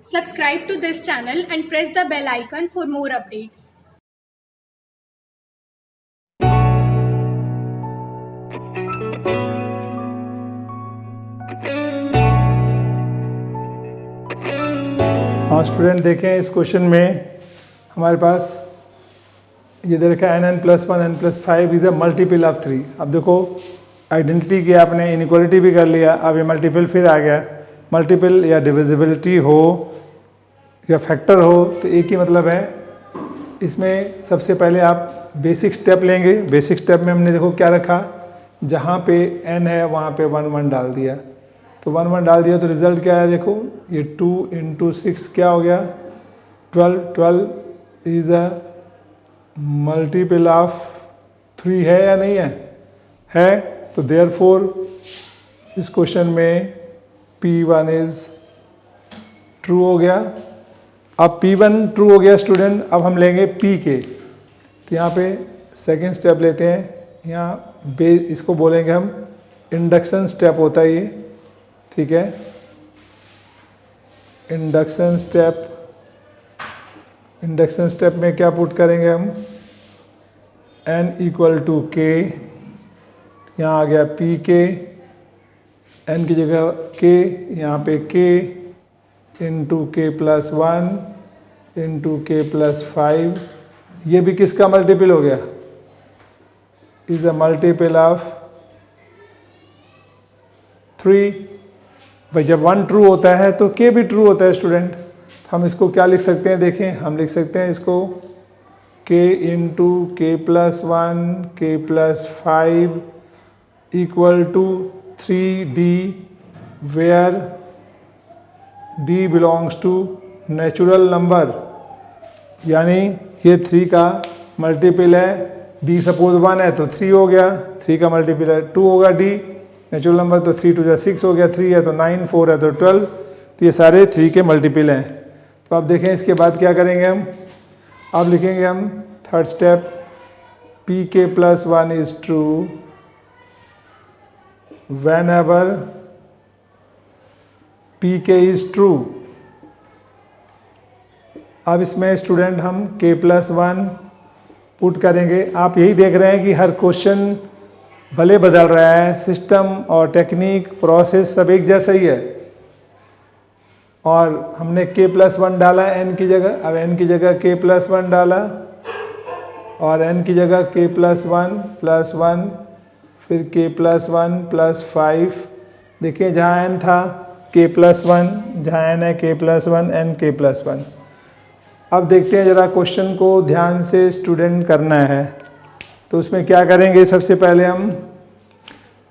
Subscribe to this channel and press the bell icon for more updates. हाँ student, देखें इस question में हमारे पास ये दे रखा है n+1 n+5 is a multiple of 3। अब देखो आइडेंटिटी की आपने इनइक्वालिटी भी कर लिया, अब ये मल्टीपल फिर आ गया। मल्टीपल या डिविजिबिलिटी हो या फैक्टर हो तो एक ही मतलब है। इसमें सबसे पहले आप बेसिक स्टेप लेंगे। बेसिक स्टेप में हमने देखो क्या रखा, जहाँ पे n है वहाँ पे 1 1 डाल दिया, तो 1 1 डाल दिया तो रिजल्ट क्या है, देखो ये 2 × 6 क्या हो गया 12। 12 इज अ मल्टीपल ऑफ 3 है या नहीं है? तो देयरफॉर इस क्वेश्चन में P1 इज ट्रू हो गया। अब P1 ट्रू हो गया स्टूडेंट, अब हम लेंगे P के, तो यहाँ पे सेकेंड स्टेप लेते हैं। यहाँ इसको बोलेंगे हम इंडक्शन स्टेप होता है ये, ठीक है। इंडक्शन स्टेप में क्या पुट करेंगे हम, n = k, यहाँ आ गया p के, n की जगह k, यहाँ पे k × k + 1 × k + 5, ये भी किसका मल्टीपल हो गया, इज अ मल्टीपल ऑफ 3। भाई जब 1 ट्रू होता है तो k भी ट्रू होता है स्टूडेंट। हम इसको क्या लिख सकते हैं, देखें हम लिख सकते हैं इसको k × k + 1 k + 5 = 3d, where d belongs to natural number, यानी ये 3 का मल्टीपल है। d सपोज 1 है तो 3 हो गया, 3 का मल्टीपल है 2 होगा d नेचुरल नंबर, तो 3 × 2 = 6 हो गया, 3 है तो 9, 4 है तो 12, तो ये सारे 3 के मल्टीपल हैं। तो अब देखें इसके बाद क्या करेंगे हम, अब लिखेंगे हम third step, Pk + 1 is true whenever Pk is true. अब इसमें स्टूडेंट हम k + 1 पुट करेंगे। आप यही देख रहे हैं कि हर क्वेश्चन भले बदल रहा है, सिस्टम और टेक्निक प्रोसेस सब एक जैसा ही है। और हमने k + 1 डाला n की जगह, अब n की जगह k + 1 डाला और n की जगह k + 1 + 1, फिर k + 1 + 5। देखिए जहाँ n था k + 1, जहाँ n है k + 1, n k + 1। अब देखते हैं ज़रा क्वेश्चन को ध्यान से स्टूडेंट करना है, तो उसमें क्या करेंगे, सबसे पहले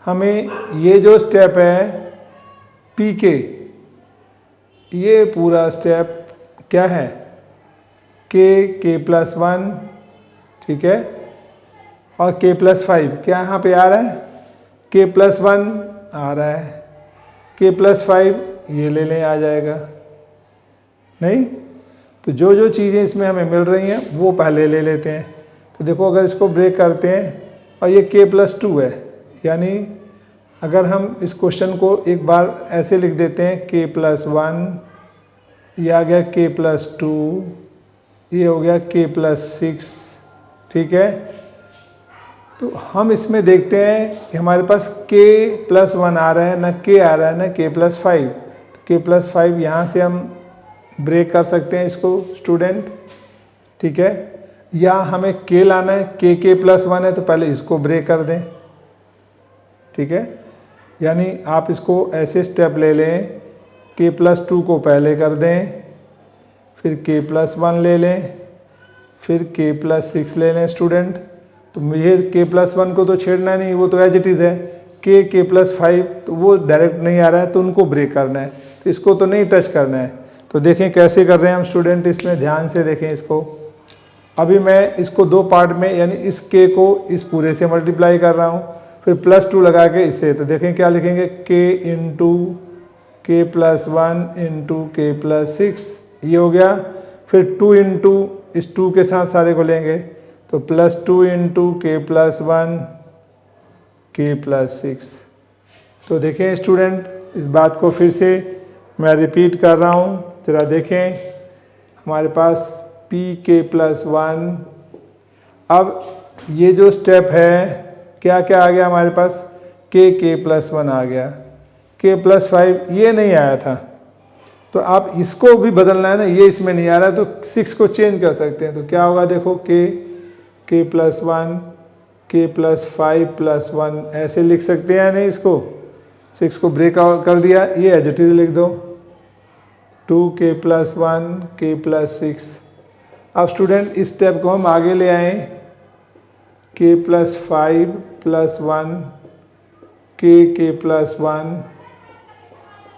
हमें ये जो स्टेप है Pk, ये पूरा स्टेप क्या है, k + 1, ठीक है, और k + 5 क्या यहाँ पे आ रहा है, k + 1 आ रहा है, k + 5 ये ले लें आ जाएगा नहीं। तो जो जो चीज़ें इसमें हमें मिल रही हैं वो पहले ले लेते हैं। तो देखो अगर इसको ब्रेक करते हैं और ये k + 2 है, यानी अगर हम इस क्वेश्चन को एक बार ऐसे लिख देते हैं k + 1, ये आ गया k + 2, ये हो गया k + 6, ठीक है। तो हम इसमें देखते हैं कि हमारे पास k + 1 आ रहा है, ना k आ रहा है, ना k + 5। k + 5 यहाँ से हम ब्रेक कर सकते हैं इसको स्टूडेंट, ठीक है। या हमें k लाना है, k + 1 है तो पहले इसको ब्रेक कर दें, ठीक है। यानी आप इसको ऐसे स्टेप ले लें, k + 2 को पहले कर दें, फिर k + 1 ले लें, फिर k + 6 ले लें स्टूडेंट। तो मुझे k + 1 को तो छेड़ना नहीं, वो तो एज इट इज़ है। k + 5 तो वो डायरेक्ट नहीं आ रहा है तो उनको ब्रेक करना है, तो इसको तो नहीं टच करना है। तो देखें कैसे कर रहे हैं हम स्टूडेंट, इसमें ध्यान से देखें इसको। अभी मैं इसको 2 पार्ट में, यानी इस k को इस पूरे से मल्टीप्लाई कर रहा हूँ, फिर +2 लगा के इससे, तो देखें क्या लिखेंगे, k × k + 1 × k + 6, ये हो गया। फिर 2 × इस 2 के साथ सारे को लेंगे, तो +2 × k + 1 k + 6। तो देखें स्टूडेंट, इस बात को फिर से मैं रिपीट कर रहा हूँ, जरा देखें हमारे पास pk+1। अब ये जो स्टेप है क्या क्या आ गया हमारे पास, k+1 आ गया, k+5 ये नहीं आया था, तो आप इसको भी बदलना है ना, ये इसमें नहीं आ रहा तो 6 को चेंज कर सकते हैं। तो क्या होगा देखो, k+1 k+5+1 ऐसे लिख सकते हैं या नहीं, इसको 6 को ब्रेक आउट कर दिया, ये एज इट इज लिख दो 2k+1 k+6। अब स्टूडेंट इस स्टेप को हम आगे ले आए, k+5+1 k+1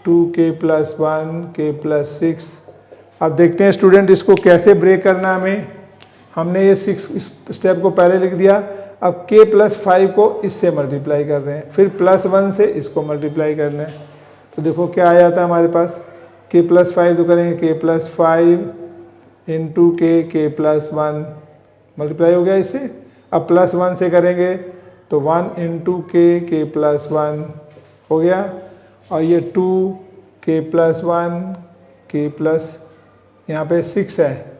2k+1 k+6। अब देखते हैं स्टूडेंट इसको कैसे ब्रेक करना है हमें। हमने ये 6 स्टेप को पहले लिख दिया, अब k+5 को इससे मल्टीप्लाई कर रहे हैं, फिर +1 से इसको मल्टीप्लाई करना है। तो देखो क्या आ जाता है हमारे पास, k+5 तो करेंगे k+5 इंटू k+1 मल्टीप्लाई हो गया इससे। अब +1 से करेंगे तो 1 इंटू k+1 हो गया, और ये 2k+1 k+ यहाँ पे 6 है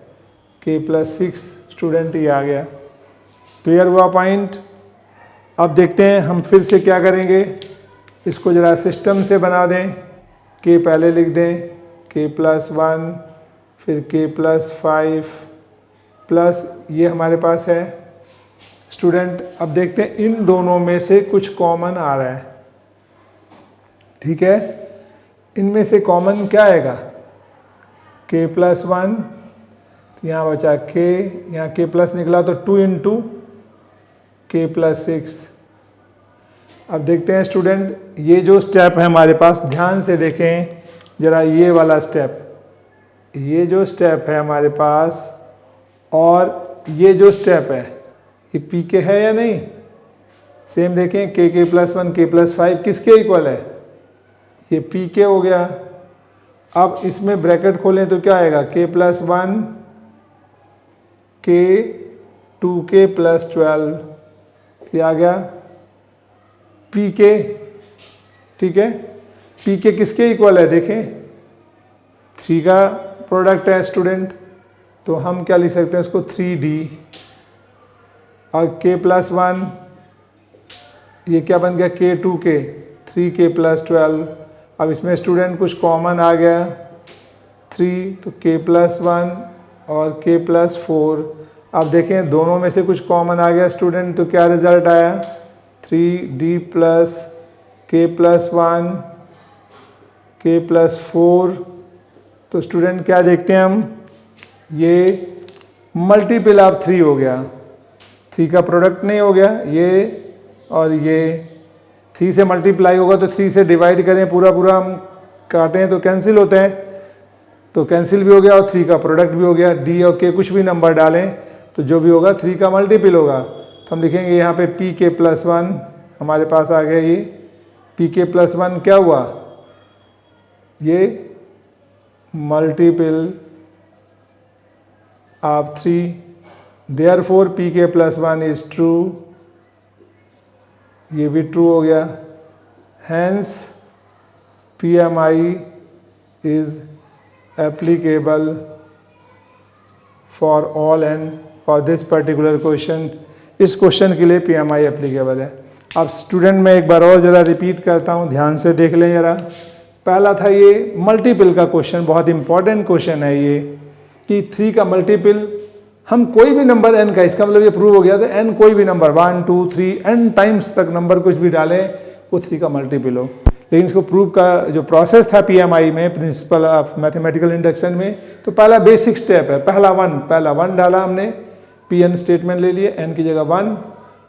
k+6 स्टूडेंट ये आ गया। क्लियर हुआ पॉइंट। अब देखते हैं हम फिर से क्या करेंगे, इसको ज़रा सिस्टम से बना दें। k पहले लिख दें k+1 फिर k+5 प्लस ये हमारे पास है स्टूडेंट। अब देखते हैं इन दोनों में से कुछ कॉमन आ रहा है, ठीक है। इनमें से कॉमन क्या आएगा, k+1, यहाँ बचा k, यहाँ k+ निकला तो 2 इंटू k+6। अब देखते हैं स्टूडेंट ये जो स्टेप है हमारे पास, ध्यान से देखें जरा ये वाला स्टेप, ये जो स्टेप है हमारे पास और ये जो स्टेप है ये pk है या नहीं, सेम देखें k+1 k+5 किसके इक्वल है, ये pk हो गया। अब इसमें ब्रैकेट खोलें तो क्या आएगा, k+1 k 2k+12 ये आ गया pk, ठीक है। pk किसके इक्वल है देखें, 3 का प्रोडक्ट है स्टूडेंट, तो हम क्या लिख सकते हैं उसको 3d, और k+1 ये क्या बन गया k2k 3k+12। अब इसमें स्टूडेंट कुछ कॉमन आ गया 3, तो k+1 और k+4। अब देखें दोनों में से कुछ कॉमन आ गया स्टूडेंट, तो क्या रिजल्ट आया 3d प्लस k+1 k+4। तो स्टूडेंट क्या देखते हैं हम, ये मल्टीपल ऑफ 3 हो गया, 3 का प्रोडक्ट नहीं हो गया ये, और ये 3 से मल्टीप्लाई होगा तो 3 से डिवाइड करें, पूरा पूरा हम काटें तो कैंसिल होते हैं, तो कैंसिल भी हो गया और 3 का प्रोडक्ट भी हो गया। d और k कुछ भी नंबर डालें तो जो भी होगा 3 का मल्टीपल होगा, तो हम लिखेंगे यहाँ पे pk+1 हमारे पास आ गया, ये pk+1 क्या हुआ, ये multiple of 3, therefore pk+1 is true, ये भी ट्रू हो गया। Hence PMI is applicable for all and for this particular question, इस क्वेश्चन के लिए PMI एप्लीकेबल है। अब स्टूडेंट मैं एक बार और ज़रा रिपीट करता हूँ, ध्यान से देख लें ज़रा। पहला था ये मल्टीपल का क्वेश्चन, बहुत इंपॉर्टेंट क्वेश्चन है ये, कि 3 का मल्टीपल हम कोई भी नंबर n का, इसका मतलब ये प्रूव हो गया था n कोई भी नंबर 1 2 3 n टाइम्स तक नंबर कुछ भी डालें वो 3 का मल्टीपल हो। लेकिन इसको प्रूव का जो प्रोसेस था PMI में, प्रिंसिपल ऑफ मैथमेटिकल इंडक्शन में, तो पहला बेसिक स्टेप है, पहला 1 डाला हमने, Pn स्टेटमेंट ले लिए, n की जगह 1,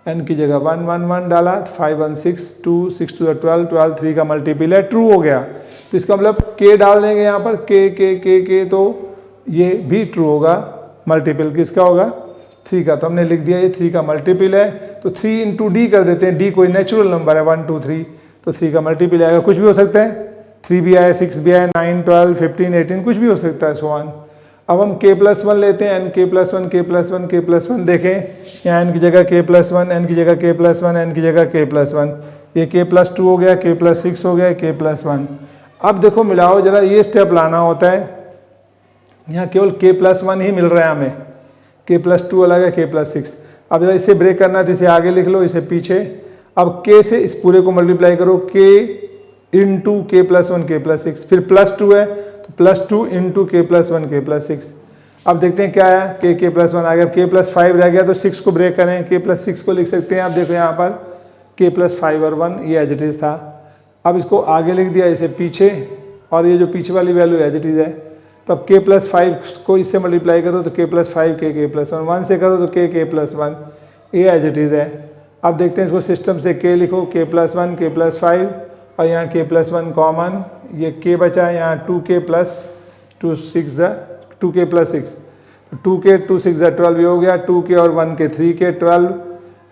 n की जगह 1 1 1 डाला, 5 1 6 2 6 2 12 12 3 का मल्टीपल है, ट्रू हो गया। तो इसका मतलब k डाल देंगे यहाँ पर, k, तो ये भी ट्रू होगा, मल्टीपल किसका होगा 3 का, तो हमने लिख दिया ये 3 का मल्टीपल है। तो 3 इंटू d कर देते हैं, d कोई नेचुरल नंबर है 1 2 3, तो 3 का मल्टीपल आएगा, कुछ भी हो सकता है, 3 भी आए 6 भी आए 9 12 15 18 कुछ भी हो सकता है, सो ऑन। अब हम k+1 लेते हैं, n k+1 देखें, यहाँ n की जगह k+1, n की जगह k+1, n की जगह k+1, ये k+2 हो गया, k+6 हो गया, k+1। अब देखो मिलाओ जरा, ये स्टेप लाना होता है, यहाँ केवल k+1 ही मिल रहा है हमें, k+2 अलग है, k+6। अब जरा इसे ब्रेक करना है तो इसे आगे लिख लो, इसे पीछे। अब k से इस पूरे को मल्टीप्लाई करो, k इंटू k+1 k+6, फिर +2 है तो +2 इंटू k+1 k+6। अब देखते हैं क्या है, k+1 आ गया, k+5 रह गया तो 6 को ब्रेक करें, k+6 को लिख सकते हैं। आप देखो यहाँ पर k+5 और 1 ये एज इट इज़ था। अब इसको आगे लिख दिया, इसे पीछे, और ये जो पीछे वाली वैल्यू एज इट इज़ है। तो अब k+5 को इससे मल्टीप्लाई करो तो k+5 k+1, 1 से करो तो k+1 ये एज इट इज़ है। अब देखते हैं इसको सिस्टम से, k लिखो, k+1 k+5 और यहाँ k+1 कॉमन, ये k बचा है, यहाँ 2k+6 2k 2 6 12 ये हो गया, 2k और 1 के 3k 12,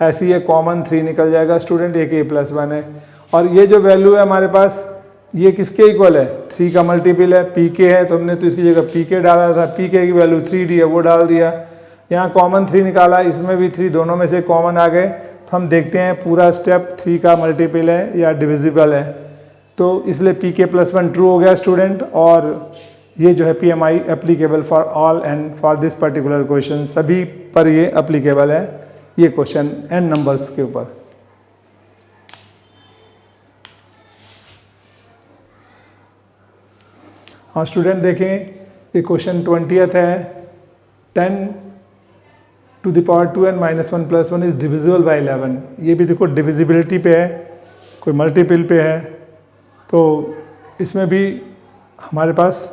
ऐसी है कॉमन 3 निकल जाएगा स्टूडेंट, ये k+1 है। और ये जो वैल्यू है हमारे पास ये किसके इक्वल है, 3 का मल्टीपल है, pk है, तो हमने तो इसकी जगह pk डाला था, pk की वैल्यू 3d है वो डाल दिया। यहाँ कॉमन 3 निकाला, इसमें भी 3, दोनों में से कॉमन आ गए। तो हम देखते हैं पूरा स्टेप 3 का मल्टीपल है या डिविजिबल है, तो इसलिए pk+1 ट्रू हो गया स्टूडेंट। और ये जो है PMI applicable for all and for this particular question, सभी पर ये एप्लीकेबल है, ये क्वेश्चन एन नंबर्स के ऊपर। हाँ स्टूडेंट देखें, ये क्वेश्चन 20th है, 10 to the power 2n - 1 + 1 is divisible by 11। ये भी देखो डिविजिबिलिटी पे है, कोई मल्टीपल पे है, तो इसमें भी हमारे पास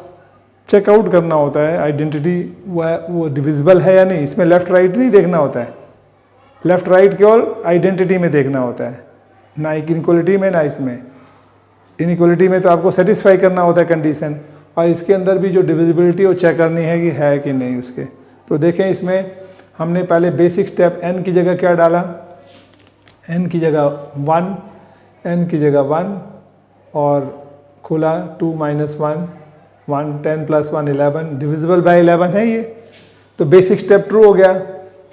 चेकआउट करना होता है आइडेंटिटी वो डिविजिबल है या नहीं। इसमें लेफ्ट राइट नहीं देखना होता है, लेफ्ट राइट केवल आइडेंटिटी में देखना होता है, ना इनइक्वालिटी में ना इसमें। इनइक्वालिटी में तो आपको सेटिस्फाई करना होता है कंडीशन, और इसके अंदर भी जो डिविजिबिलिटी वो चेक करनी है कि है कि नहीं उसके। तो देखें इसमें हमने पहले बेसिक स्टेप n की जगह क्या डाला, n की जगह 1, n की जगह 1 और खुला 2 - 1 1 10 + 1 11, डिविजिबल बाय 11 है ये, तो बेसिक स्टेप ट्रू हो गया।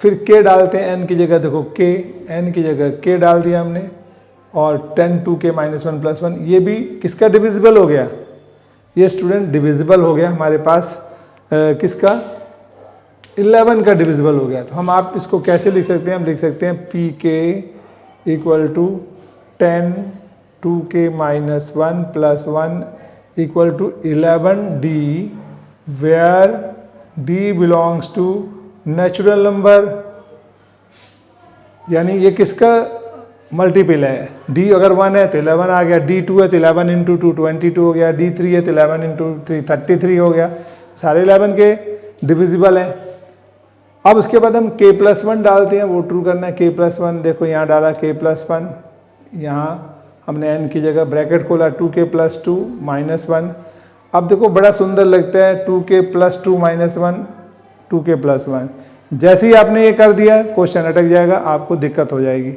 फिर k डालते हैं n की जगह, देखो k, n की जगह k डाल दिया हमने, और 10 2k - 1 + 1 ये भी किसका डिविजिबल हो गया, ये स्टूडेंट डिविजिबल हो गया हमारे पास किसका, 11 का डिविजिबल हो गया। तो हम आप इसको कैसे लिख सकते हैं, हम लिख सकते हैं pk = 10 2k - 1 + 1 = 11d, where d belongs to natural number, यानी ये किसका मल्टीपल है, d अगर 1 है तो 11 आ गया, d2 है तो 11 × 2 22 हो गया, d3 है तो 11 × 3 33 हो गया, सारे 11 के डिविजिबल हैं। अब उसके बाद हम k+1 डालते हैं, वो ट्रू करना है। k+1 देखो यहाँ डाला k+1, यहाँ हमने n की जगह ब्रैकेट खोला, 2k + 2 - 1। अब देखो बड़ा सुंदर लगता है, 2k + 2 - 1 2k + 1। जैसे ही आपने ये कर दिया क्वेश्चन अटक जाएगा, आपको दिक्कत हो जाएगी,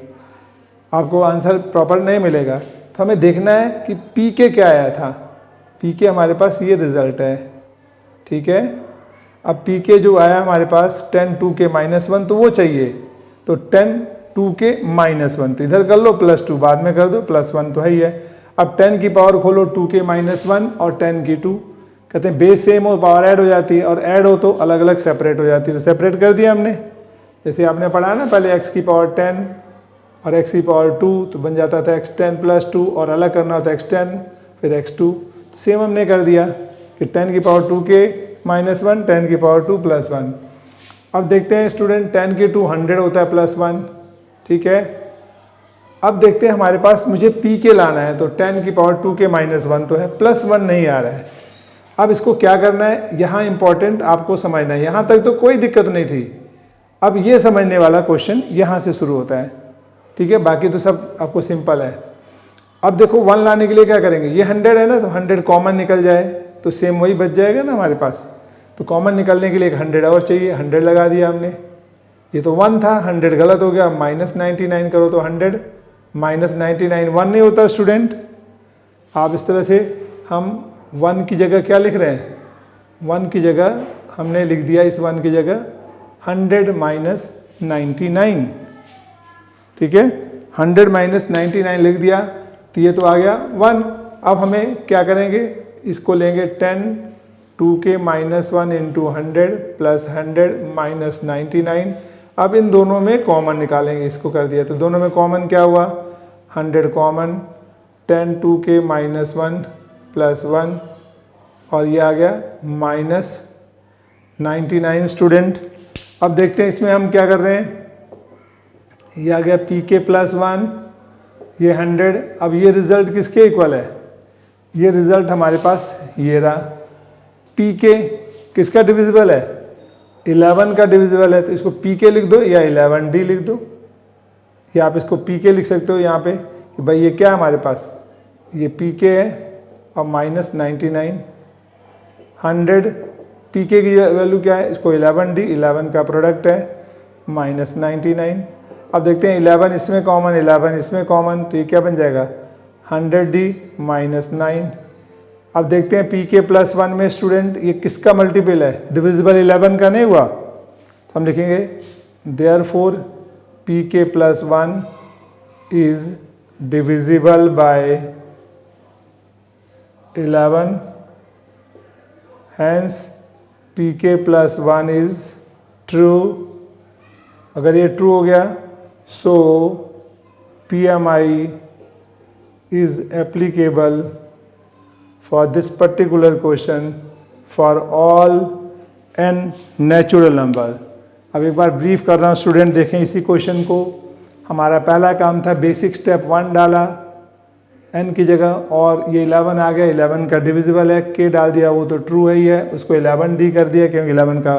आपको आंसर प्रॉपर नहीं मिलेगा। तो हमें देखना है कि pk क्या आया था, pk हमारे पास ये रिजल्ट है, ठीक है। अब pk जो आया हमारे पास 10 2k - 1 तो वो चाहिए, तो 10 2k - 1 तो इधर कर लो, +2 बाद में कर दो, +1 तो है ही है। अब 10 की पावर खोलो, 2k - 1 और 10 की 2, कहते हैं बेस सेम हो पावर ऐड हो जाती है, और ऐड हो तो अलग अलग सेपरेट हो जाती है, तो सेपरेट कर दिया हमने। जैसे आपने पढ़ा ना पहले x की पावर 10 और x की पावर 2, तो बन जाता था x10 + 2, और अलग करना होता x10 फिर x2, सेम हमने कर दिया कि 10 की पावर 2k - 1 10 की पावर 2 + 1। अब देखते हैं स्टूडेंट 10 की 2 100 होता है +1, ठीक है। अब देखते हैं हमारे पास मुझे pk लाना है, तो 10 की पावर 2k - 1 तो है, +1 नहीं आ रहा है। अब इसको क्या करना है, यहाँ इंपॉर्टेंट आपको समझना है, यहाँ तक तो कोई दिक्कत नहीं थी, अब ये समझने वाला क्वेश्चन यहाँ से शुरू होता है, ठीक है। बाकी तो सब आपको सिंपल है। अब देखो 1 लाने के लिए क्या करेंगे, ये 100 है ना, तो 100 कॉमन निकल जाए तो सेम वही बच जाएगा ना हमारे पास। तो कॉमन निकलने के लिए एक 100 और चाहिए, 100 लगा दिया हमने। ये तो 1 था, 100 गलत हो गया, -99 करो तो 100 -99 1 नहीं होता स्टूडेंट। आप इस तरह से हम 1 की जगह क्या लिख रहे हैं, 1 की जगह हमने लिख दिया, इस 1 की जगह 100 - 99, ठीक है। 100 - 99 लिख दिया, तो ये तो आ गया 1। अब हमें क्या करेंगे, इसको लेंगे 10 2k minus 1 into 100 plus 100 minus 99। अब इन दोनों में कॉमन निकालेंगे, इसको कर दिया तो दोनों में कॉमन क्या हुआ, 100 कॉमन, 10 2k माइनस 1 प्लस 1 और ये आ गया माइनस 99 स्टूडेंट। अब देखते हैं इसमें हम क्या कर रहे हैं, ये आ गया pk प्लस 1, ये 100। अब ये रिजल्ट किसके इक्वल है, ये रिजल्ट हमारे पास ये रहा। pk किसका डिविजिबल है, 11 का डिविजिबल है, तो इसको pk लिख दो या 11d लिख दो, या आप इसको pk लिख सकते हो यहाँ पे कि भाई ये क्या है हमारे पास, ये pk है और माइनस 99। 100 pk की वैल्यू क्या है, इसको 11d, 11 का प्रोडक्ट है, माइनस 99। अब देखते हैं 11 इसमें कॉमन, 11 इसमें कॉमन, तो ये क्या बन जाएगा 100d माइनस 9। अब देखते हैं pk प्लस 1 में स्टूडेंट ये किसका मल्टीपल है, डिविजिबल 11 का नहीं हुआ, तो हम लिखेंगे therefore pk plus 1 is divisible by 11, hence pk plus 1 is true. अगर ये ट्रू हो गया सो PMI is applicable for this particular question for all n natural number। अब एक बार ब्रीफ कर रहा हूँ स्टूडेंट, देखें इसी क्वेश्चन को। हमारा पहला काम था बेसिक स्टेप 1 डाला n की जगह और ये 11 आ गया, 11 का डिविजिबल है, k डाल दिया, वो तो ट्रू है ही है, उसको 11d कर दिया क्योंकि 11 का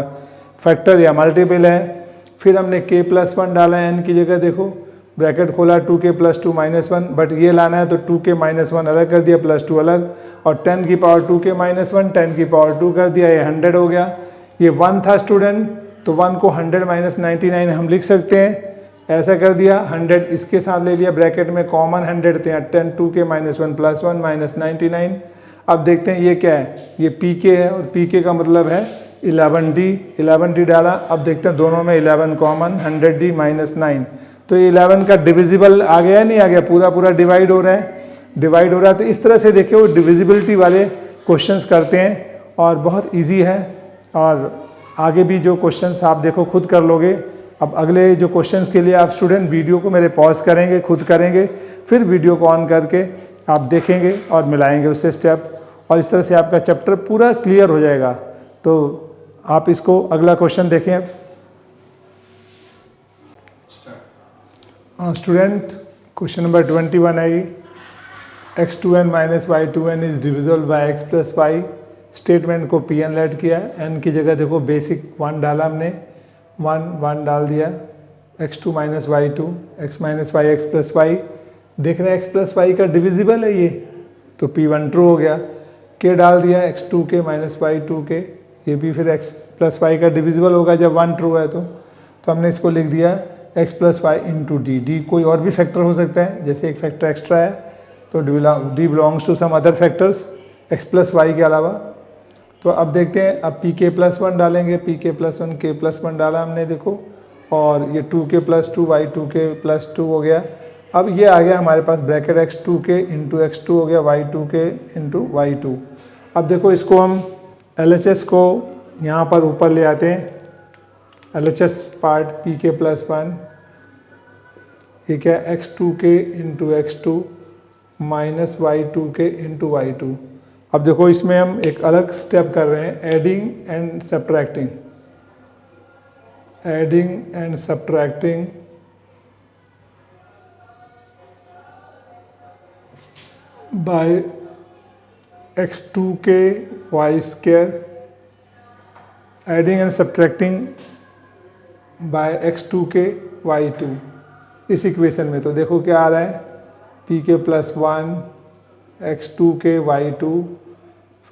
फैक्टर या मल्टीपल है। फिर हमने k प्लस 1 डाला है n की जगह, देखो ब्रैकेट खोला 2k प्लस 2 माइनस 1, बट ये लाना है तो 2k माइनस 1 अलग कर दिया प्लस 2 अलग, और 10 की पावर 2k माइनस 1 10 की पावर 2 कर दिया, ये 100 हो गया। ये 1 था स्टूडेंट, तो 1 को 100 माइनस 99 हम लिख सकते हैं, ऐसा कर दिया। 100 इसके साथ ले लिया ब्रैकेट में कॉमन 100, तो यहाँ 10 2k माइनस 1 प्लस 1 माइनस 99। अब देखते हैं ये क्या है, ये pk है और pk का मतलब है 11d डाला। अब देखते हैं दोनों में 11 कॉमन, 100d माइनस 9, तो ये 11 का डिविजिबल आ गया नहीं आ गया, पूरा पूरा डिवाइड हो रहा है, तो इस तरह से देखिए वो डिविजिबिलिटी वाले क्वेश्चंस करते हैं और बहुत इजी है। और आगे भी जो क्वेश्चंस आप देखो खुद कर लोगे। अब अगले जो क्वेश्चंस के लिए आप स्टूडेंट वीडियो को मेरे पॉज करेंगे, खुद करेंगे, फिर वीडियो को ऑन करके आप देखेंगे और मिलाएंगे उससे स्टेप, और इस तरह से आपका चैप्टर पूरा क्लियर हो जाएगा। तो आप इसको अगला क्वेश्चन देखें। स्टूडेंट क्वेश्चन नंबर 21 है, x2n minus y2n is divisible by x plus y. Statement को pn लेट किया, n की जगह देखो बेसिक 1 डाला हमने, 1 डाल दिया, x2 minus y2 x minus y x plus y, देख रहे हैं x प्लस वाई का डिविजिबल है ये, तो p1 ट्रू हो गया। k डाल दिया x2k माइनस y2k, ये भी फिर x प्लस वाई का डिविजिबल होगा जब 1 ट्रू है, तो हमने इसको लिख दिया x plus y into d. D कोई और भी फैक्टर हो सकता है, जैसे एक फैक्टर एक्स्ट्रा है तो d belongs to some other factors x plus y के अलावा। तो अब देखते हैं, अब pk प्लस 1 डालेंगे, pk प्लस 1 k प्लस 1 डाला हमने देखो, और ये 2k प्लस 2 y2k प्लस 2 हो गया। अब ये आ गया हमारे पास ब्रैकेट x2k इंटू x2 हो गया, y2k इंटू y2। अब देखो इसको हम LHS को यहाँ पर ऊपर ले आते हैं, LHS पार्ट pk प्लस 1, ये क्या x2k into x2 minus y2k into y2। अब देखो इसमें हम एक अलग स्टेप कर रहे हैं, adding and subtracting by x2k y square, adding and subtracting by x2k y2 इस इक्वेशन में। तो देखो क्या आ रहा है, pk प्लस 1 x2k y2,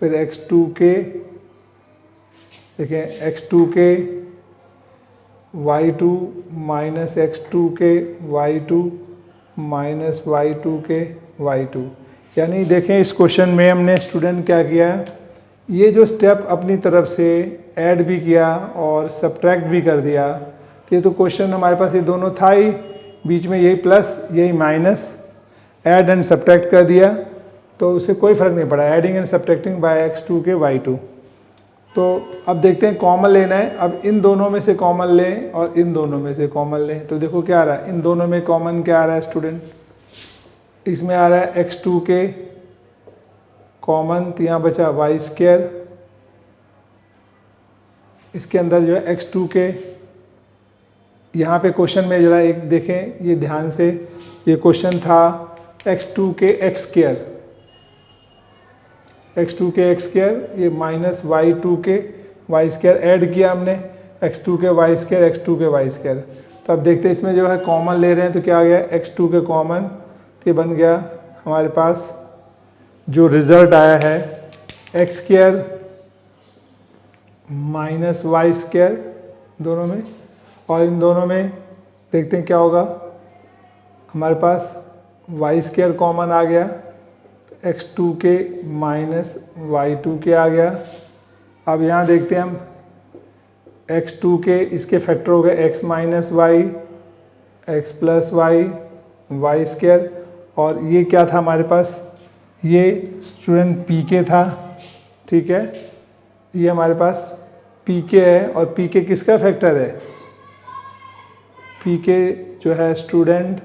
फिर x2k, देखें x2k y2 minus x2k y2 minus y2k y2। यानी देखें इस क्वेश्चन में हमने स्टूडेंट क्या किया, ये जो स्टेप अपनी तरफ से ऐड भी किया और सब्ट्रैक्ट भी कर दिया। ये तो क्वेश्चन हमारे पास ये दोनों था ही, बीच में यही प्लस यही माइनस, ऐड एंड सब्ट्रैक्ट कर दिया, तो उससे कोई फ़र्क नहीं पड़ा। Adding and subtracting by x2k y2, तो अब देखते हैं कॉमन लेना है। अब इन दोनों में से कॉमन लें और इन दोनों में से कॉमन लें। तो देखो क्या आ रहा है, इन दोनों में कॉमन क्या आ रहा है स्टूडेंट, इसमें आ रहा है x2k कॉमन, तो यहाँ बचा y²। इसके अंदर जो है x2k, यहाँ पे क्वेश्चन में जरा एक देखें ये ध्यान से, ये क्वेश्चन था x2k x², ये माइनस y2k y² ऐड किया हमने, x2k y²। तो अब देखते हैं इसमें जो है कॉमन ले रहे हैं, तो क्या आ गया x2k कॉमन, तो ये बन गया हमारे पास जो रिजल्ट आया है x² माइनस y² दोनों में, और इन दोनों में देखते हैं क्या होगा, हमारे पास y² कॉमन आ गया, x2k माइनस y2k आ गया। अब यहाँ देखते हैं हम x2k, इसके फैक्टर हो गए x minus y, x plus y, y², और ये क्या था हमारे पास, ये स्टूडेंट pk था, ठीक है, ये हमारे पास pk है, और pk किसका फैक्टर है, pk जो है स्टूडेंट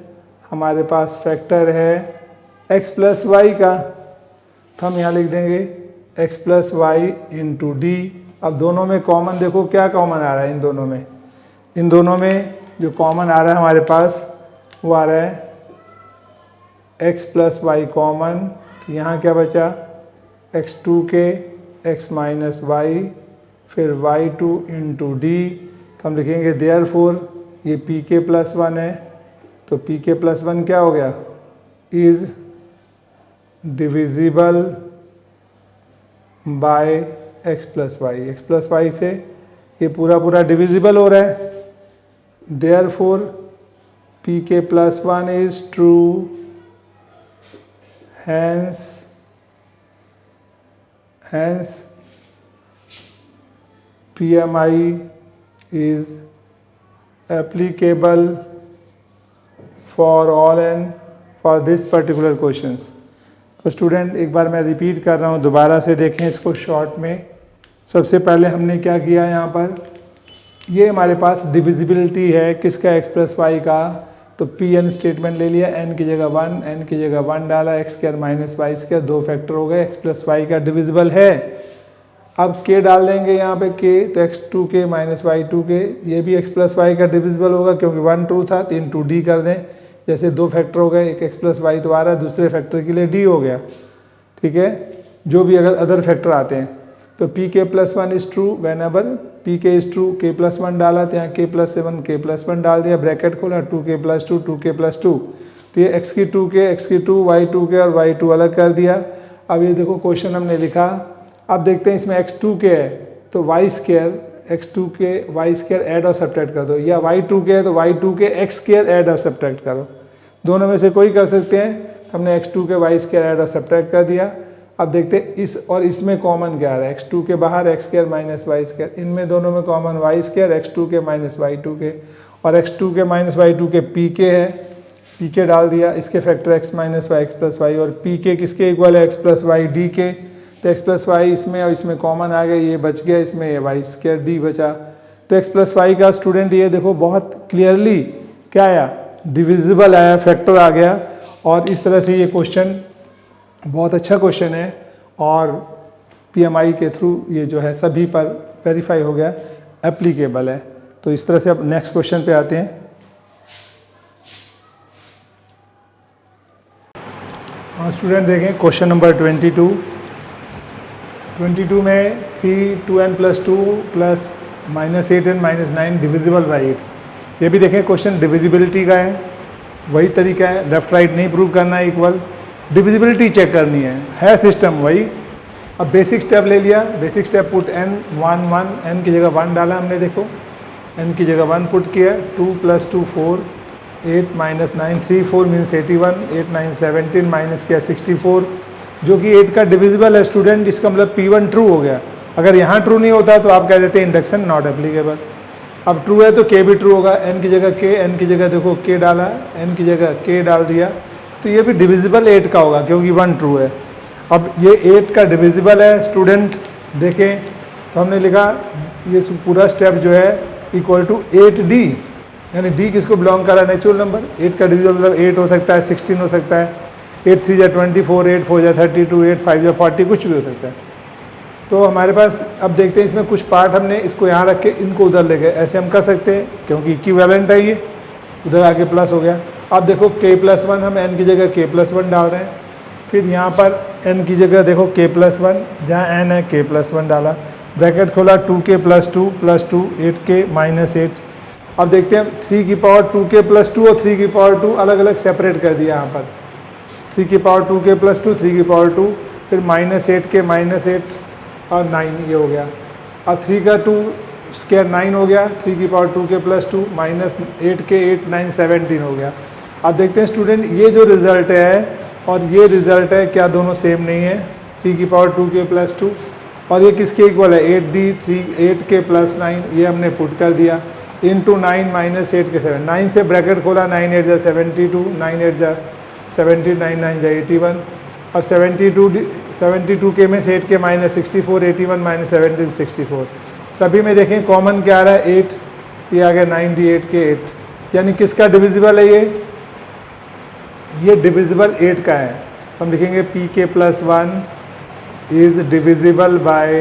हमारे पास फैक्टर है x प्लस वाई का, तो हम यहाँ लिख देंगे x plus y into d. अब दोनों में कॉमन देखो क्या कॉमन आ रहा है, इन दोनों में जो कॉमन आ रहा है हमारे पास वो आ रहा है x प्लस वाई कॉमन, तो यहाँ क्या बचा x2k x माइनस वाई, फिर y2 इंटू डी। तो हम लिखेंगे देयरफॉर ये pk प्लस 1 है, तो pk प्लस 1 क्या हो गया, is divisible by x plus y से ये पूरा डिविजिबल हो रहा है, therefore pk plus 1 is true, hence PMI is applicable for all and for this particular questions। तो स्टूडेंट एक बार मैं रिपीट कर रहा हूँ, दोबारा से देखें इसको शॉर्ट में। सबसे पहले हमने क्या किया, यहाँ पर ये हमारे पास डिविजिबिलिटी है किसका, x प्लस वाई का, तो Pn स्टेटमेंट ले लिया, n की जगह 1, n की जगह 1 डाला, x² माइनस y², दो फैक्टर हो गए, x प्लस वाई का डिविजिबल है। अब k डाल देंगे यहाँ पे k, तो x2k माइनस y2k, ये भी x प्लस वाई का डिविजिबल होगा क्योंकि 1 ट्रू था, 3 2 d कर दें, जैसे दो फैक्टर हो गए, एक x प्लस वाई तो आ रहा है, दूसरे फैक्टर के लिए d हो गया, ठीक है, जो भी अगर अदर फैक्टर आते हैं। तो pk plus 1 is true when ever pk is true, k plus 1 डाला तो यहाँ k प्लस 7 k प्लस 1 डाल दिया, ब्रैकेट खोला, 2k प्लस 2 2k प्लस 2, तो ये x की 2k x की 2 y2k और y2 अलग कर दिया। अब ये देखो क्वेश्चन हमने लिखा, अब देखते हैं इसमें x2k है तो y² x2k y² ऐड और सब्ट्रैक्ट कर दो, या y2k है तो y2k x² ऐड और सब्ट्रैक्ट करो, दोनों में से कोई कर सकते हैं। हमने x2k y² ऐड और सब्ट्रैक्ट कर दिया। अब देखते हैं इस और इसमें कॉमन क्या आ रहा है, x2k बाहर x² माइनस y², इनमें दोनों में common y² x2k minus y2k, और x2k माइनस y2k pk है, pk डाल दिया, इसके factor x minus y x plus y, और pk किसके इक्वल है, x प्लस वाई डी के, तो x प्लस वाई इसमें और इसमें कॉमन आ गया, ये बच गया, इसमें ये y² d बचा। तो x प्लस वाई का स्टूडेंट ये देखो बहुत क्लियरली क्या आया, डिविजिबल आया, फैक्टर आ गया। और इस तरह से ये क्वेश्चन बहुत अच्छा क्वेश्चन है और PMI के थ्रू ये जो है सभी पर वेरीफाई हो गया, एप्लीकेबल है। तो इस तरह से अब नेक्स्ट क्वेश्चन पे आते हैं। और स्टूडेंट देखें क्वेश्चन नंबर 22 में 3 2n plus 2 plus minus 8n minus 9 divisible by 8। ये भी देखें क्वेश्चन डिविजिबिलिटी का है, वही तरीका है, लेफ्ट राइट नहीं प्रूव करना है, इक्वल डिविजिबिलिटी चेक करनी है सिस्टम वही। अब बेसिक स्टेप ले लिया, basic step put n 1 1, n की जगह 1 डाला हमने, देखो n की जगह 1 पुट किया, 2 प्लस 2 4, 8 माइनस 9 3 4 मीन्स 81, 8 9 17 माइनस किया 64, जो कि 8 का डिविजिबल है स्टूडेंट, इसका मतलब P1 ट्रू हो गया। अगर यहाँ ट्रू नहीं होता तो आप कह देते हैं इंडक्शन नॉट एप्लीकेबल। अब ट्रू है तो k भी ट्रू होगा, n की जगह k, n की जगह देखो k डाला, n की जगह k डाल दिया, तो ये भी डिविजिबल 8 का होगा क्योंकि 1 ट्रू है। अब ये 8 का डिविजिबल है स्टूडेंट देखें, तो हमने लिखा ये पूरा स्टेप जो है इक्वल टू 8d, यानी d किसको बिलोंग कर रहा है, नेचुरल नंबर। 8 का डिविजल मतलब 8 हो सकता है, 16 हो सकता है, 8 3 जा 24, 8 4 जा 32, 8 5 जा 40, कुछ भी हो सकता है। तो हमारे पास अब देखते हैं इसमें कुछ पार्ट हमने इसको यहाँ रख के इनको उधर ले गए, ऐसे हम कर सकते हैं क्योंकि इक्विवेलेंट है ये, उधर आके प्लस हो गया। अब देखो k+1 हम n की जगह k+1 डाल रहे हैं, फिर यहाँ पर n की जगह देखो k+1, जहाँ n है k+1 डाला, ब्रैकेट खोला 2k + 2 + 2 8k - 8। अब देखते हैं 3 की पावर 2k + 2 और 3 की पावर 2 अलग अलग सेपरेट कर दिया यहाँ पर, 3 की पावर 2k + 2, 3 की पावर 2, फिर -8k - 8 और 9 ये हो गया। अब 3 का 2 स्क्वायर 9 हो गया, 3 की पावर 2k + 2 -8k 8 9 17 हो गया। अब देखते हैं स्टूडेंट ये जो रिज़ल्ट है और ये रिज़ल्ट है क्या दोनों सेम नहीं है, 3 की पावर 2k + 2 और ये किसके इक्वल है 8d 8k + 9, ये हमने पुट कर दिया इंटू 9 - 8 के 7, 9 से ब्रैकेट खोला 9 8 जा 72, 9 8 जा 70, 9 9 जा 81। अब 72k में से 8k - 64, 81 - 17 64, सभी में देखें कॉमन क्या आ रहा है 8, ये आ गया 98 के 8, यानी किसका डिविजिबल है ये डिविजिबल 8 का है। तो हम लिखेंगे pk+1 is divisible bye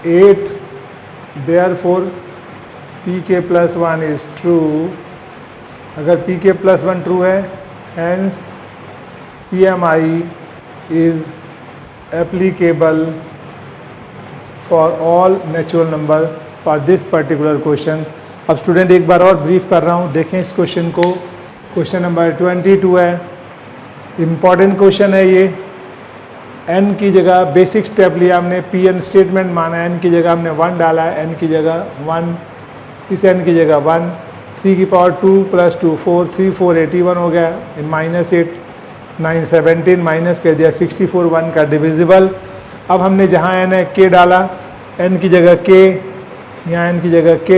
8, therefore pk+1 is true. अगर pk+1 ट्रू है, hence PMI is applicable for all natural number for this particular question. अब स्टूडेंट एक बार और ब्रीफ कर रहा हूँ, देखें इस क्वेश्चन को, क्वेश्चन नंबर 22 है, इम्पॉर्टेंट क्वेश्चन है ये। n की जगह बेसिक स्टेप लिया हमने, Pn स्टेटमेंट माना, n की जगह हमने 1 डाला है, n की जगह 1, इस n की जगह 1, 3 की पावर 2 + 2 4, 3 4 81 हो गया, -8 9 17 माइनस कर दिया 64, 1 का डिविजिबल। अब हमने जहाँ n है k डाला, n की जगह k, यहाँ n की जगह k,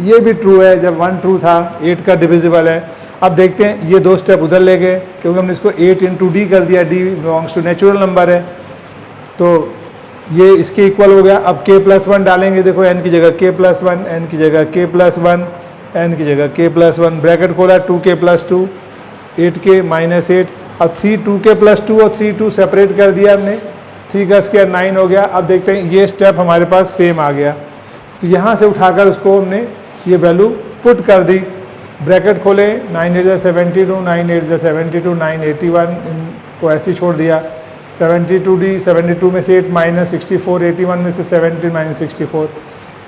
ये भी ट्रू है, जब 1 ट्रू था 8 का डिविजिबल है। अब देखते हैं ये दो स्टेप उधर ले गए क्योंकि हमने इसको 8 × d कर दिया, d belongs to natural number है, तो ये इसके इक्वल हो गया। अब k+1 डालेंगे, देखो n की जगह k+1, n की जगह k+1, n की जगह k+1, ब्रैकेट खोला 2k + 2 8k - 8। अब 3 2k + 2 और 3 2 सेपरेट कर दिया हमने, 3 का स्क्वायर 9 हो गया। अब देखते हैं ये स्टेप हमारे पास सेम आ गया, तो यहाँ से उठाकर उसको हमने ये वैल्यू पुट कर दी, ब्रैकेट खोले 9 8 जा 72, 9 8 जा 72, 9 81, इनको ऐसे ही छोड़ दिया, 72d 72 में से 8 - 64, 81 में से 17 - 64,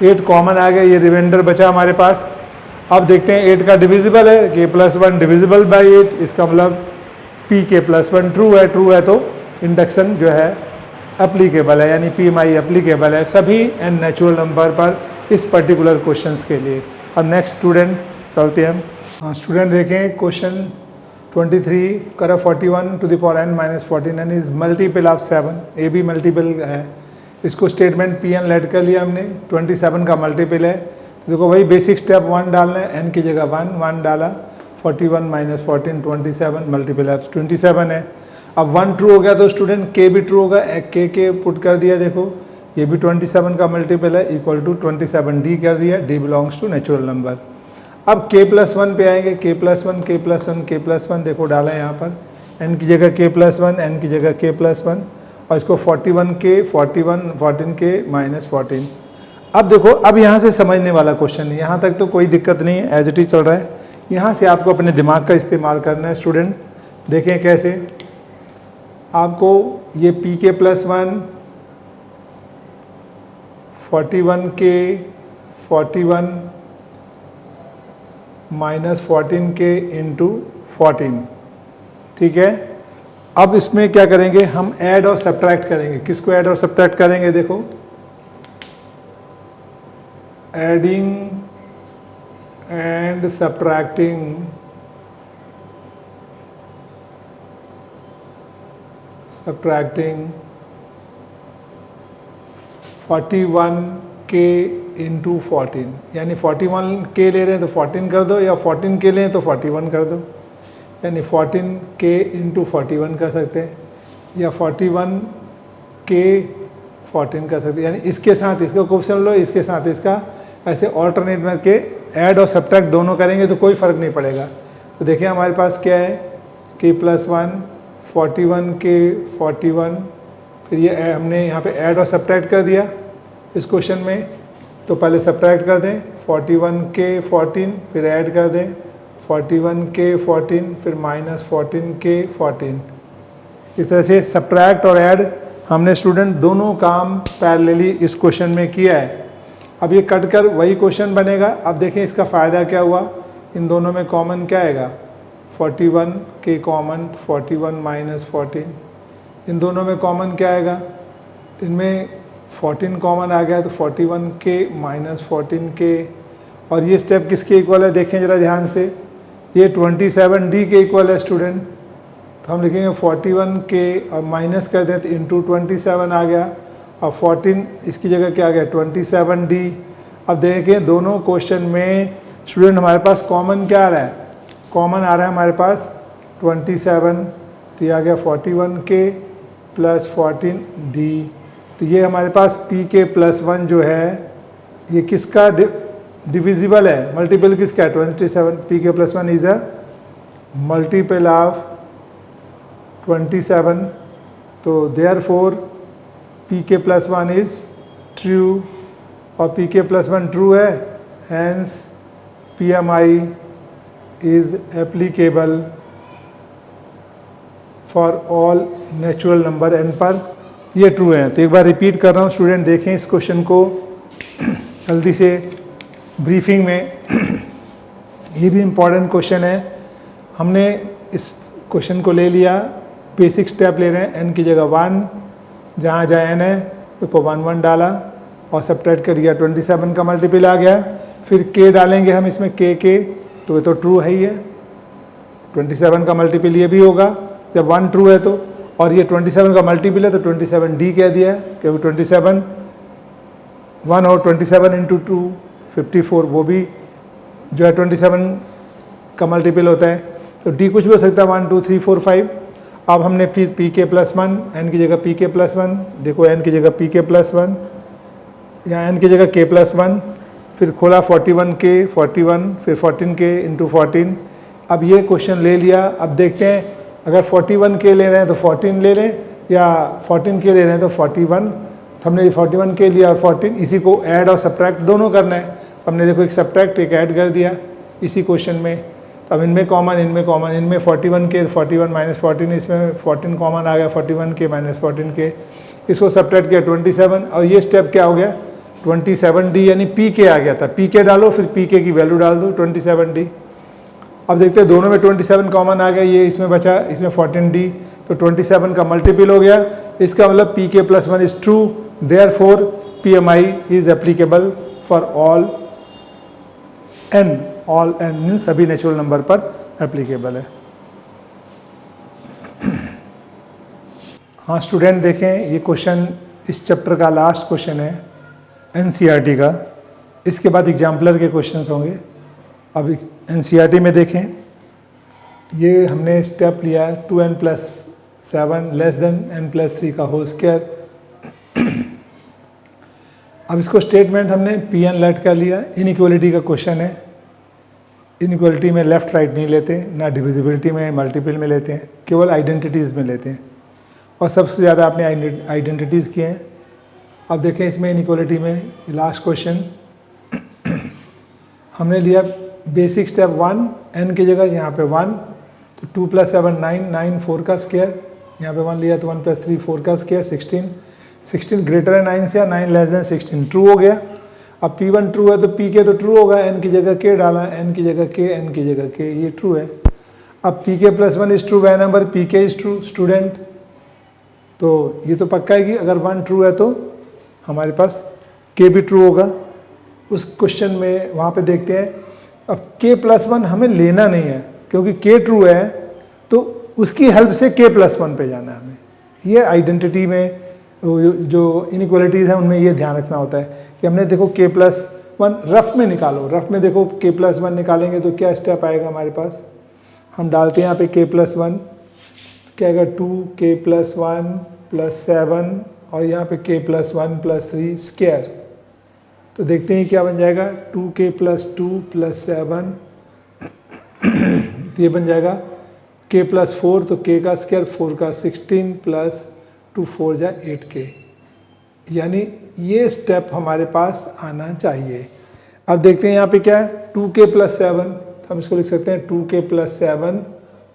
8 कॉमन आ गया, ये रिमाइंडर बचा हमारे पास। अब देखते हैं 8 का डिविजिबल है, k+1 डिविजिबल बाय 8, इसका मतलब pk+1 ट्रू है तो इंडक्शन जो है एप्लीकेबल है, यानी PMI एप्लीकेबल है सभी n नेचुरल नंबर पर इस पर्टिकुलर क्वेश्चंस के लिए। अब नेक्स्ट स्टूडेंट चलते हैं हम। हाँ स्टूडेंट देखें क्वेश्चन 23 करा 41 to the power n - 14 is multiple of 7, ए भी मल्टीपल है, इसको स्टेटमेंट Pn लेट कर लिया हमने, 27 का मल्टीपल है। देखो भाई बेसिक स्टेप 1 डालना है, n की जगह 1 डाला, 41 - 14 27, मल्टीपल ऑफ 27 है। अब 1 ट्रू हो गया तो स्टूडेंट k भी ट्रू होगा, k पुट कर दिया, देखो ये भी 27 का मल्टीपल है, इक्वल टू 27d कर दिया, d belongs to natural number. अब k+1 पे आएंगे, k+1 देखो डाला है यहाँ पर, n की जगह k+1, n की जगह k+1 और इसको 41k 14k - 14। अब देखो, अब यहाँ से समझने वाला क्वेश्चन है, यहाँ तक तो कोई दिक्कत नहीं है, एज इट इज चल रहा है, यहाँ से आपको अपने दिमाग का इस्तेमाल करना है स्टूडेंट। देखें कैसे, आपको ये pk+1 41k 41 - 14k × 14, ठीक है। अब इसमें क्या करेंगे, हम ऐड और सब्ट्रैक्ट करेंगे। किसको ऐड और सब्ट्रैक्ट करेंगे, देखो adding and subtracting, subtracting 41k × 14, यानी 41k ले रहे हैं तो 14 कर दो, या 14k लें तो 41 कर दो, यानी 14k × 41 कर सकते हैं, या 41k 14 कर सकते हैं, यानी इसके साथ इसका कोफिशिएंट लो, इसके साथ इसका, ऐसे ऑल्टरनेट करके ऐड और सब्ट्रैक्ट दोनों करेंगे तो कोई फ़र्क नहीं पड़ेगा। तो देखिए हमारे पास क्या है, k+1 41 के 41, फिर ये हमने यहाँ पे ऐड और सब्ट्रैक्ट कर दिया इस क्वेश्चन में, तो पहले सब्ट्रैक्ट कर दें 41 के 14, फिर ऐड कर दें 41 के 14, फिर -14 के 14। इस तरह से सब्ट्रैक्ट और ऐड हमने स्टूडेंट दोनों काम पैरेलली इस क्वेश्चन में किया है। अब ये कट कर वही क्वेश्चन बनेगा। अब देखें इसका फ़ायदा क्या हुआ, इन दोनों में कॉमन क्या आएगा, 41 के कॉमन 41 - 14, इन दोनों में कॉमन क्या आएगा, इनमें 14 कॉमन आ गया तो 41 के -14 के, और ये स्टेप किसके इक्वल है देखें ज़रा ध्यान से, ये 27D के इक्वल है स्टूडेंट। तो हम लिखेंगे 41 के और माइनस कर दें तो इंटू 27 आ गया, और 14 इसकी जगह क्या आ गया 27D। अब देखें दोनों क्वेश्चन में स्टूडेंट हमारे पास कॉमन क्या आ रहा है, कॉमन आ रहा है हमारे पास 27, तो ये आ गया 41 के प्लस 14D। तो ये हमारे पास PK+1 जो है ये किसका डिविजिबल है, मल्टीपल किसका है 27, PK+1 is a multiple of 27, तो देयरफॉर PK+1 इज ट्रू, और PK+1 ट्रू है, hence PMI is applicable for all natural number n पर, ये ट्रू है। तो एक बार रिपीट कर रहा हूँ स्टूडेंट, देखें इस क्वेश्चन को जल्दी से ब्रीफिंग में। ये भी इम्पॉर्टेंट क्वेश्चन है, हमने इस क्वेश्चन को ले लिया, बेसिक स्टेप ले रहे हैं, n की जगह 1, जहाँ जहाँ n है उसको 1 1 डाला और सब्ट्रैक्ट कर दिया, 27 का मल्टीपल आ गया, फिर k डालेंगे हम इसमें k, तो ये तो ट्रू है ही है, 27 का मल्टीपल ये भी होगा जब 1 ट्रू है तो, और ये 27 का मल्टीपल है तो 27D कह दिया, क्योंकि 27 1 और 27 इंटू 2 54, वो भी जो है 27 का मल्टीपल होता है, तो D कुछ भी हो सकता है 1 2 3 4 5। अब हमने फिर PK+1, n की जगह PK+1, देखो n की जगह PK+1, यहाँ n की जगह K+1, फिर खोला 41 के 41, फिर 14 के इंटू 14। अब ये क्वेश्चन ले लिया, अब देखते हैं अगर 41 के ले रहे हैं तो 14 ले लें, या 14 के ले रहे हैं तो 41। तो हमने 41 के लिया और 14, इसी को ऐड और सब्ट्रैक्ट दोनों करना है। हमने देखो एक सब्ट्रैक्ट एक ऐड कर दिया इसी क्वेश्चन में। तो अब इनमें कॉमन, इनमें कॉमन, इनमें 41 के 41 - 14, इसमें 14 कॉमन आ गया, 41 के -14 के, इसको सब्ट्रैक्ट किया 27, और ये स्टेप क्या हो गया 27D, यानी PK आ गया था, PK डालो फिर PK की वैल्यू डाल दो 27D। अब देखते हैं दोनों में 27 कॉमन आ गया, ये इसमें बचा, इसमें 14D, तो 27 का मल्टीपल हो गया, इसका मतलब PK+1 is true, therefore PMI is applicable for all n, all n means सभी नेचुरल नंबर पर एप्लीकेबल है। हाँ स्टूडेंट देखें, ये क्वेश्चन इस चैप्टर का लास्ट क्वेश्चन है NCERT का, इसके बाद एग्जाम्पलर के क्वेश्चंस होंगे। अब NCERT में देखें, ये हमने स्टेप लिया 2n+7 लेस देन n+3 का होल स्क्वायर। अब इसको स्टेटमेंट हमने PN लेट कर लिया, इनइक्वालिटी का क्वेश्चन है, इनइक्वालिटी में लेफ्ट राइट नहीं लेते, ना डिविजिबिलिटी में मल्टीपल में लेते हैं, केवल आइडेंटिटीज़ में लेते हैं, और सबसे ज़्यादा आपने आइडेंटिटीज़ किए हैं। अब देखें इसमें इनइक्वालिटी में लास्ट क्वेश्चन हमने लिया बेसिक स्टेप 1, n की जगह यहाँ पे 1, तो 2 + 7 9, 9 4 का स्क्वायर, यहाँ पे 1 लिया तो 1 + 3 4 का स्क्वायर 16, 16 ग्रेटर है 9 से, या 9 लेस देन 16 ट्रू हो गया। अब P1 ट्रू है तो PK तो ट्रू होगा, n की जगह k डाला, n की जगह k, n की जगह k, ये ट्रू है। अब PK+1 is true by number PK is true student, तो ये तो पक्का है कि अगर 1 ट्रू है तो हमारे पास k भी ट्रू होगा। उस क्वेश्चन में वहाँ पे देखते हैं, अब K+1 हमें लेना नहीं है क्योंकि k ट्रू है, तो उसकी हेल्प से K+1 पे जाना है हमें। ये आइडेंटिटी में जो इनइक्वालिटीज़ हैं उनमें ये ध्यान रखना होता है कि हमने देखो K+1 रफ में निकालो, रफ में देखो K+1 निकालेंगे तो क्या स्टेप आएगा हमारे पास, हम डालते हैं यहाँ पे K+1, क्या आएगा 2K+1 + 7 और यहाँ पे k प्लस 1 प्लस 3 स्क्वायर। तो देखते हैं क्या बन जाएगा, 2k प्लस 2 प्लस 7 ये बन जाएगा k प्लस 4, तो k का स्क्वायर 4 का 16 प्लस 2 4 जा 8k, यानी ये स्टेप हमारे पास आना चाहिए। अब देखते हैं यहाँ पे क्या है, 2k प्लस 7, तो हम इसको लिख सकते हैं 2k प्लस 7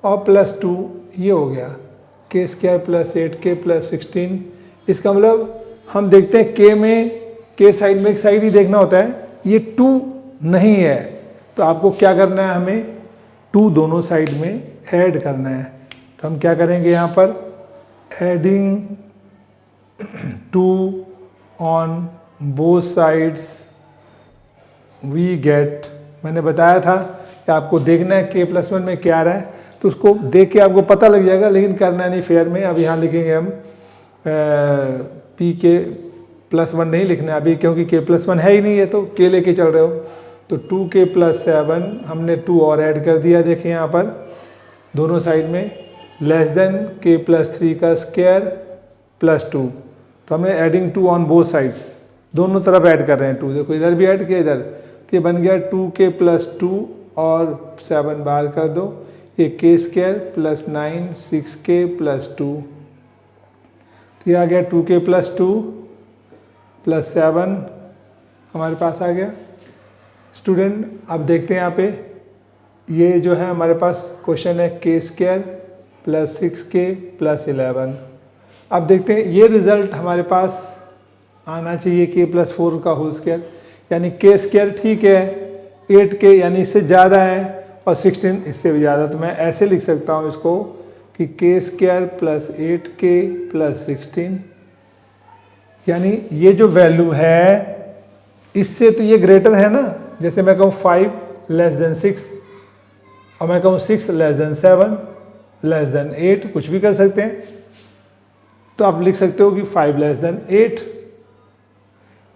और प्लस 2, ये हो गया k square plus 8k plus 16। इसका मतलब हम देखते हैं k में, k साइड में एक साइड ही देखना होता है, ये 2 नहीं है, तो आपको क्या करना है, हमें 2 दोनों साइड में ऐड करना है। तो हम क्या करेंगे यहाँ पर, adding 2 on both sides we get, मैंने बताया था कि आपको देखना है k प्लस 1 में क्या आ रहा है, तो उसको देख के आपको पता लग जाएगा, लेकिन करना नहीं फेयर में। अब यहाँ लिखेंगे हम pk प्लस 1 नहीं लिखना है अभी, क्योंकि k प्लस 1 है ही नहीं है, तो k लेके चल रहे हो। तो 2k प्लस 7 हमने 2 और ऐड कर दिया, देखिए यहाँ पर दोनों साइड में, लेस देन k प्लस 3 का स्क्वायर प्लस 2, तो हमने एडिंग 2 ऑन बोथ साइड्स, दोनों तरफ ऐड कर रहे हैं 2, देखो इधर भी ऐड किया इधर, तो ये बन गया 2k प्लस 2 और 7 बाहर कर दो, ये k square plus 9 6k plus 2, तो ये आ गया 2k प्लस 2 प्लस 7 हमारे पास आ गया। स्टूडेंट अब देखते हैं यहाँ पे, ये जो है हमारे पास क्वेश्चन है k square plus 6k plus 11। अब देखते हैं ये रिजल्ट हमारे पास आना चाहिए k प्लस 4 का होल स्क्वायर, यानी k स्क्वायर ठीक है, 8k यानी इससे ज़्यादा है और 16 इससे भी ज़्यादा, तो मैं ऐसे लिख सकता हूँ इसको कि k square plus 8k plus 16, यानी ये जो वैल्यू है इससे तो ये ग्रेटर है ना, जैसे मैं कहूँ 5 लेस देन 6 और मैं कहूँ 6 लेस देन 7 लेस देन 8, कुछ भी कर सकते हैं, तो आप लिख सकते हो कि 5 लेस देन 8।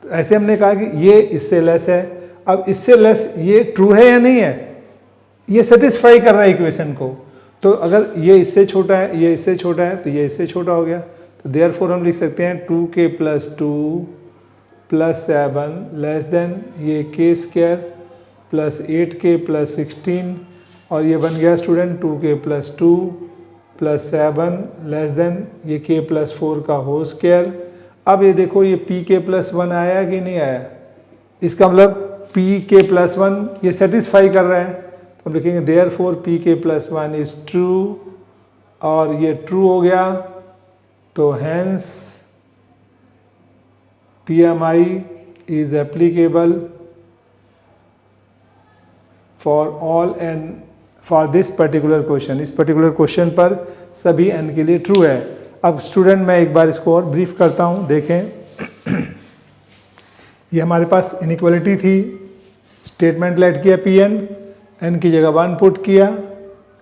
तो ऐसे हमने कहा कि ये इससे लेस है। अब इससे लेस ये ट्रू है या नहीं है, ये सेटिस्फाई कर रहा है इक्वेशन को, तो अगर ये इससे छोटा है, ये इससे छोटा है, तो ये इससे छोटा हो गया, तो देयरफॉर हम लिख सकते हैं 2k plus 2 plus 7 less than ये k square plus 8k plus 16, और ये बन गया student 2k plus 2 plus 7 less than ये k प्लस 4 का होल स्क्वायर। अब ये देखो ये pk प्लस 1 आया कि नहीं आया, इसका मतलब pk प्लस 1 ये सेटिस्फाई कर रहा है, तो हम लिखेंगे therefore pk plus 1 is true, और ये ट्रू हो गया, तो hence PMI is applicable for all n for this particular question, इस पर्टिकुलर क्वेश्चन पर सभी n के लिए ट्रू है। अब स्टूडेंट मैं एक बार इसको और ब्रीफ करता हूँ, देखें ये हमारे पास इनइक्वालिटी थी, स्टेटमेंट लेट किया Pn, n की जगह 1 पुट किया,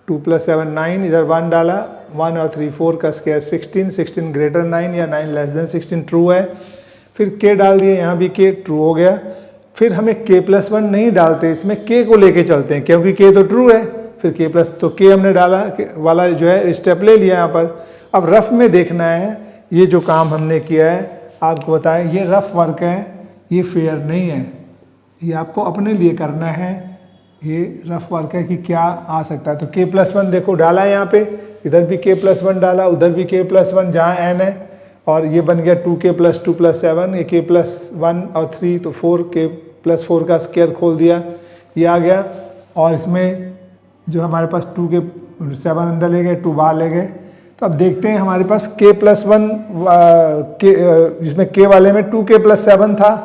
2 प्लस 7 9, इधर 1 डाला, 1 और 3 4 का स्क्वायर 16, 16 ग्रेटर 9 या 9 लेस देन 16 ट्रू है। फिर k डाल दिए, यहाँ भी k ट्रू हो गया। फिर हमें k प्लस 1 नहीं डालते, इसमें k को लेके चलते हैं, क्योंकि k तो ट्रू है, फिर k प्लस, तो k हमने डाला वाला जो है स्टेप ले लिया यहाँ पर। अब रफ में देखना है, ये जो काम हमने किया है आपको बताएं, ये रफ वर्क है, ये फेयर नहीं है, ये आपको अपने लिए करना है, ये रफ वर्क है कि क्या आ सकता है। तो k प्लस 1 देखो डाला है यहाँ पे, इधर भी k प्लस 1 डाला, उधर भी k प्लस 1 जहाँ n है, और ये बन गया 2k प्लस 2 प्लस 7, ये k प्लस 1 और 3, तो 4k प्लस 4 का स्क्वायर खोल दिया, ये आ गया। और इसमें जो हमारे पास 2k 7 अंदर ले गए, 2 बाहर ले गए, तो अब देखते हैं हमारे पास k प्लस 1 जिसमें k वाले में 2k प्लस 7 था,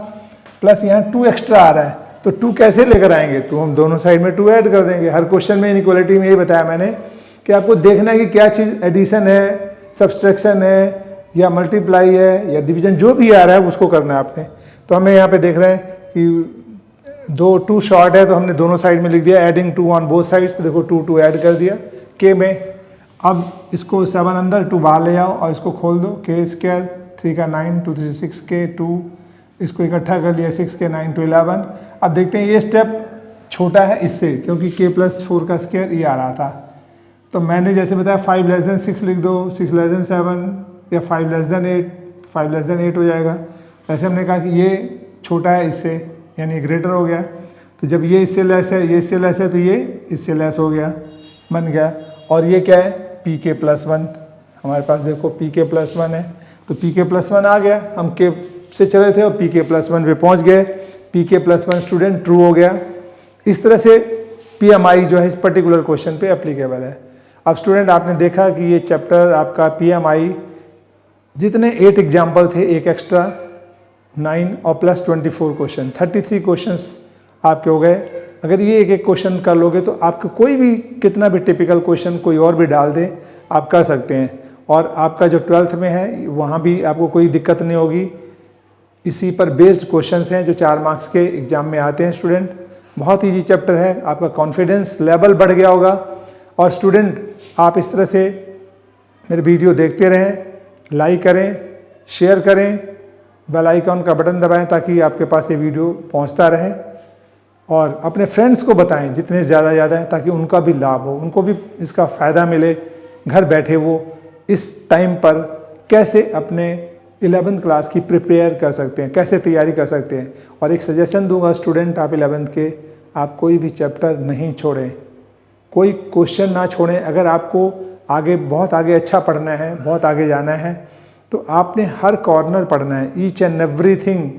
प्लस यहाँ 2 एक्स्ट्रा आ रहा है, तो 2 कैसे लेकर आएंगे, तो हम दोनों साइड में 2 ऐड कर देंगे। हर क्वेश्चन में इनइक्वालिटी में यही बताया मैंने कि आपको देखना है कि क्या चीज़ एडिशन है, सब्सट्रैक्शन है, या मल्टीप्लाई है, या डिवीजन, जो भी आ रहा है उसको करना है आपने। तो हमें यहाँ पे देख रहे हैं कि 2 शॉर्ट है, तो हमने दोनों साइड में लिख दिया एडिंग 2 ऑन बोथ साइड्स, तो देखो 2 ऐड कर दिया k में। अब इसको 7 अंदर, 2 बाहर ले आओ और इसको खोल दो, k स्क्वायर 3 का 9 2 3 6k 2, इसको इकट्ठा कर लिया 6k 9 2 11। अब देखते हैं ये स्टेप छोटा है इससे, क्योंकि k प्लस 4 का स्क्वायर ये आ रहा था, तो मैंने जैसे बताया 5 लेस देन 6 लिख दो, 6 लेस देन 7, या 5 लेस देन 8, 5 लेस देन 8 हो जाएगा। वैसे हमने कहा कि ये छोटा है इससे, यानी ग्रेटर हो गया। तो जब ये इससे लेस है, ये इससे लेस है, तो ये इससे लेस हो गया, बन गया। और ये क्या है, pk+1। हमारे पास देखो pk+1 है, तो pk+1 आ गया। हम k से चले थे और pk+1 पे पहुंच गए। pk+1 स्टूडेंट ट्रू हो गया। इस तरह से PMI जो है इस पर्टिकुलर क्वेश्चन पे एप्लीकेबल है। अब स्टूडेंट आपने देखा कि ये चैप्टर आपका PMI जितने 8 एग्जाम्पल थे, एक एक्स्ट्रा 9 और प्लस 24 क्वेश्चन, 33 क्वेश्चंस आपके हो गए। अगर ये एक एक क्वेश्चन कर लोगे तो आपको कोई भी कितना भी टिपिकल क्वेश्चन कोई और भी डाल दे, आप कर सकते हैं। और आपका जो 12th में है वहाँ भी आपको कोई दिक्कत नहीं होगी। इसी पर बेस्ड क्वेश्चंस हैं जो 4 मार्क्स के एग्जाम में आते हैं स्टूडेंट। बहुत ईजी चैप्टर है, आपका कॉन्फिडेंस लेवल बढ़ गया होगा। और स्टूडेंट आप इस तरह से मेरे वीडियो देखते रहें, लाइक करें, शेयर करें, बेल आइकॉन का बटन दबाएं ताकि आपके पास ये वीडियो पहुंचता रहे। और अपने फ्रेंड्स को बताएं जितने ज़्यादा है, ताकि उनका भी लाभ हो, उनको भी इसका फ़ायदा मिले। घर बैठे वो इस टाइम पर कैसे अपने 11th क्लास की प्रिपेयर कर सकते हैं, कैसे तैयारी कर सकते हैं। और एक सजेशन दूंगा स्टूडेंट, आप 11th के आप कोई भी चैप्टर नहीं छोड़ें, कोई क्वेश्चन ना छोड़ें। अगर आपको आगे बहुत आगे अच्छा पढ़ना है, बहुत आगे जाना है, तो आपने हर कॉर्नर पढ़ना है, each and everything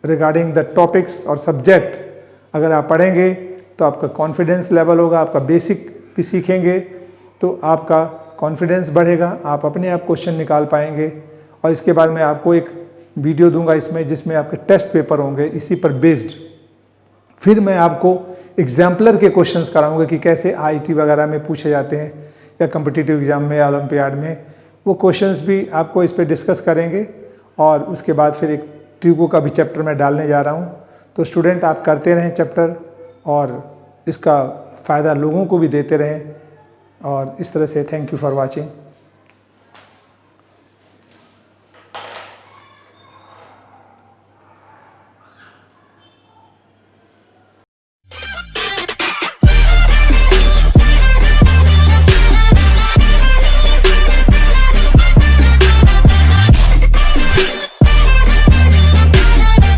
regarding the topics और सब्जेक्ट। अगर आप पढ़ेंगे तो आपका कॉन्फिडेंस लेवल होगा, आपका बेसिक भी सीखेंगे तो आपका कॉन्फिडेंस बढ़ेगा, आप अपने आप क्वेश्चन निकाल पाएंगे। और इसके बाद मैं आपको एक वीडियो दूंगा इसमें, जिसमें आपके टेस्ट पेपर होंगे इसी पर बेस्ड। फिर मैं आपको एग्जाम्पलर के क्वेश्चंस कराऊंगा कि कैसे IIT वगैरह में पूछे जाते हैं या कम्पिटिटिव एग्जाम में या ओलंपियाड में, वो क्वेश्चंस भी आपको इस पर डिस्कस करेंगे। और उसके बाद फिर एक ट्रिको का भी चैप्टर मैं डालने जा रहा हूँ। तो स्टूडेंट आप करते रहें चैप्टर और इसका फ़ायदा लोगों को भी देते रहें। और इस तरह से थैंक यू फॉर वॉचिंग।